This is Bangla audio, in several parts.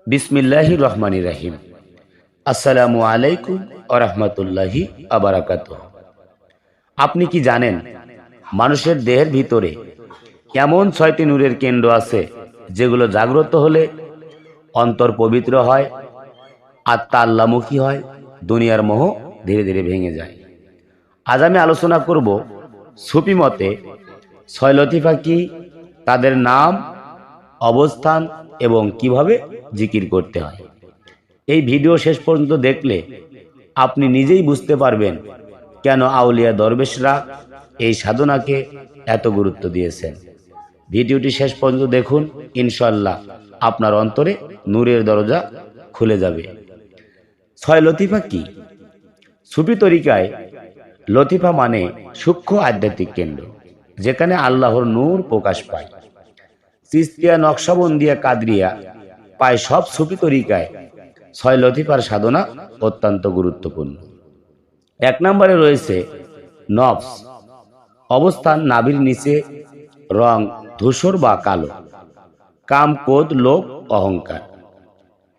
বিসমিল্লাহির রহমানির রহিম। আসসালামু আলাইকুম ওয়া রাহমাতুল্লাহি ওয়া বারাকাতুহু। আপনি কি জানেন মানুষের দেহের ভিতরে এমন 6টি নূরের কেন্দ্র আছে যেগুলো জাগ্রত হলে অন্তর পবিত্র হয়, আত্মা আল্লাহমুখী হয়, দুনিয়ার মোহ ধীরে ধীরে ভেঙে যায়। আজ আমি আলোচনা করব সুফি মতে 6 লতিফা কি, তাদের নাম, অবস্থান এবং কিভাবে জিকির করতে হয়। এই ভিডিও শেষ পর্যন্ত দেখলে আপনি নিজেই বুঝতে পারবেন কেন আউলিয়া দরবেশরা এই সাধনাকে এত গুরুত্ব দিয়েছেন। ভিডিওটি শেষ পর্যন্ত দেখুন, ইনশাআল্লাহ আপনার অন্তরে নূরের দরজা খুলে যাবে। 6 লতিফা কি? সুফি তরিকায় লতিফা মানে সূক্ষ্ম আধ্যাত্মিক কেন্দ্র, যেখানে আল্লাহর নূর প্রকাশ পায়। চিস্তিয়া, নকশবন্দিয়া, কাদরিয়া পায় সব সুফি তরিকায় 6 লতিফার সাধনা অত্যন্ত গুরুত্বপূর্ণ। 1 নম্বরে রয়েছে নফস, অবস্থান নাভির নিচে, রং ধূসর বা কালো, কাম, ক্রোধ, লোভ, অহংকার।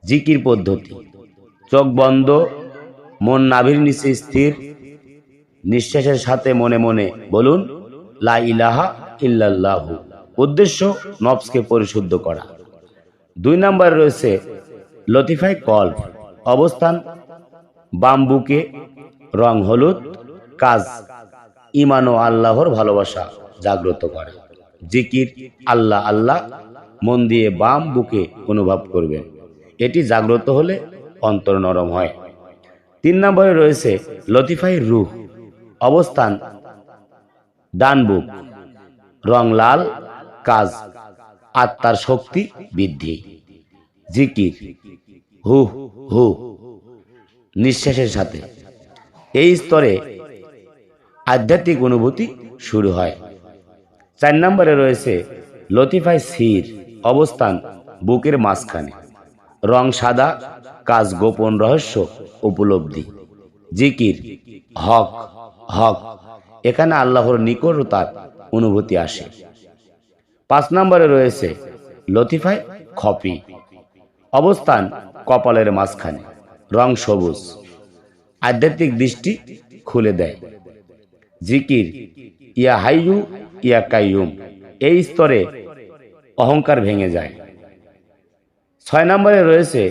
জিকির পদ্ধতি: চোখ বন্ধ, মন নাভির নিচে স্থির, নিঃশ্বাসের সাথে মনে মনে বলুন লা ইলাহা ইল্লাল্লাহু। উদ্দেশ্য নফসকে পরিশুদ্ধ করা। 2 নম্বরে রয়েছে লতিফায় কল্ব, অবস্থান বাম বুকে, রং হলুদ, কাজ ঈমান ও আল্লাহর ভালোবাসা জাগ্রত করা। জিকির: আল্লাহ আল্লাহ মন দিয়ে বাম বুকে অনুভব করবেন। এটি জাগ্রত হলে অন্তর নরম হয়। 3 নম্বরে রয়েছে লতিফায় রূহ, অবস্থান ডান বুক, রং লাল, কাজ আত্মার শক্তি বৃদ্ধি। জিকির: হু হু, নিঃশ্বাসের সাথে। এই স্তরে আধ্যাত্মিক অনুভূতি শুরু হয়। 4 নম্বরে রয়েছে লতিফায় সির, অবস্থান বুকের মাঝখানে, রং সাদা, কাজ গোপন রহস্য উপলব্ধি। জিকির: হক হক, এখানে আল্লাহর নিকটতার অনুভূতি আসে। 5 নম্বরে রয়েছে লতিফায় খফি, অবস্থান কপালের মাঝখানে, রং সবুজ, আধ্যাত্মিক দৃষ্টি খুলে দেয়। জিকির: ইয়া হাইয়ু ইয়া কাইয়ুম, এই স্তরে অহংকার ভেঙে যায়। 6 নম্বরে রয়েছে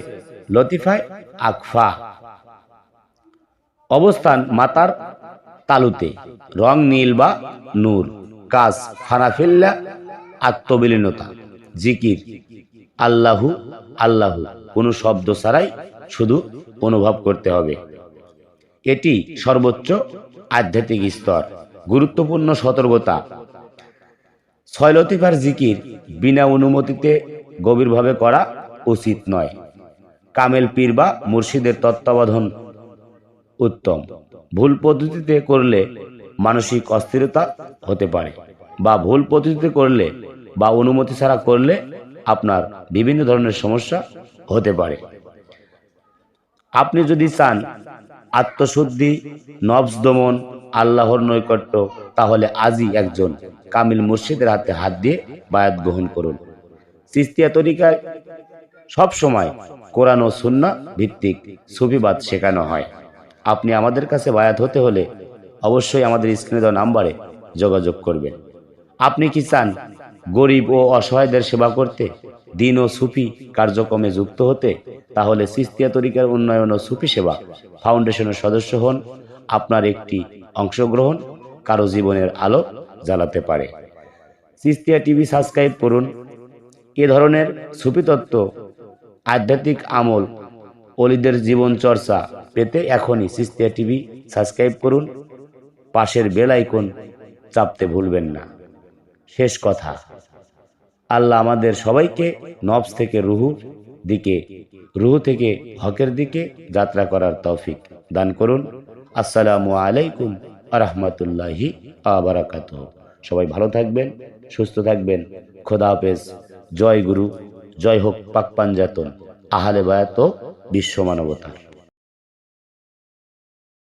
লতিফায় আকফা, অবস্থান মাতার তালুতে, রং নীল বা নূর, কাজ ফানাফিল্লা, আত্মবিলীনতা। জিকির: আল্লাহু আল্লাহু, কোনো শব্দ ছাড়াই শুধু অনুভব করতে হবে। এটি সর্বোচ্চ আধ্যাত্মিক স্তর। গুরুত্বপূর্ণ সতর্কতা: 6 লতিফার জিকির বিনা অনুমতিতে গভীরভাবে করা উচিত নয়। কামেল পীর বা মুর্শিদের তত্ত্বাবধান উত্তম। ভুল পদ্ধতিতে করলে মানসিক অস্থিরতা হতে পারে, বা ভুল পদ্ধতিতে করলে বা অনুমতি ছাড়া করলে আপনার বিভিন্ন ধরনের সমস্যা হতে পারে। আপনি যদি চান আত্মশুদ্ধি, নফস দমন, আল্লাহর নৈকট্য, তাহলে আজই একজন কামিল মুর্শিদের হাতে হাত দিয়ে বায়াত গ্রহণ করুন। চিস্তিয়া তরিকায় সব সময় কোরআন ও সুন্নাহ ভিত্তিক সুফিবাদ শেখানো হয়। আপনি আমাদের কাছে বায়াত হতে হলে অবশ্যই আমাদের স্ক্রিনে দেওয়া নাম্বারে যোগাযোগ করবেন। আপনি কি চান গরিব ও অসহায়দের সেবা করতে, দিন ও সুফি কার্যক্রমে যুক্ত হতে? তাহলে চিস্তিয়া তরিকার উন্নয়ন ও সুফি সেবা ফাউন্ডেশনের সদস্য হন। আপনার একটি অংশগ্রহণ কারো জীবনের আলো জ্বালাতে পারে। চিস্তিয়া টিভি সাবস্ক্রাইব করুন। এ ধরনের সুফি তত্ত্ব, আধ্যাত্মিক আমল, অলিদের জীবন চর্চা পেতে এখনই চিস্তিয়া টিভি সাবস্ক্রাইব করুন। পাশের বেল আইকন চাপতে ভুলবেন না। শেষ কথা, আল্লাহ আমাদের সবাইকে নফস থেকে রুহ থেকে হকের দিকে যাত্রা করার তৌফিক দান করুন। আসসালামু আলাইকুম ওয়া রাহমাতুল্লাহি ওয়া বারাকাতুহু। সবাই ভালো থাকবেন, সুস্থ থাকবেন। খোদা হাফেজ। জয় গুরু, জয় হোক পাক পাঞ্জাতন, আহলে বায়াত ও বিশ্ব মানবতার।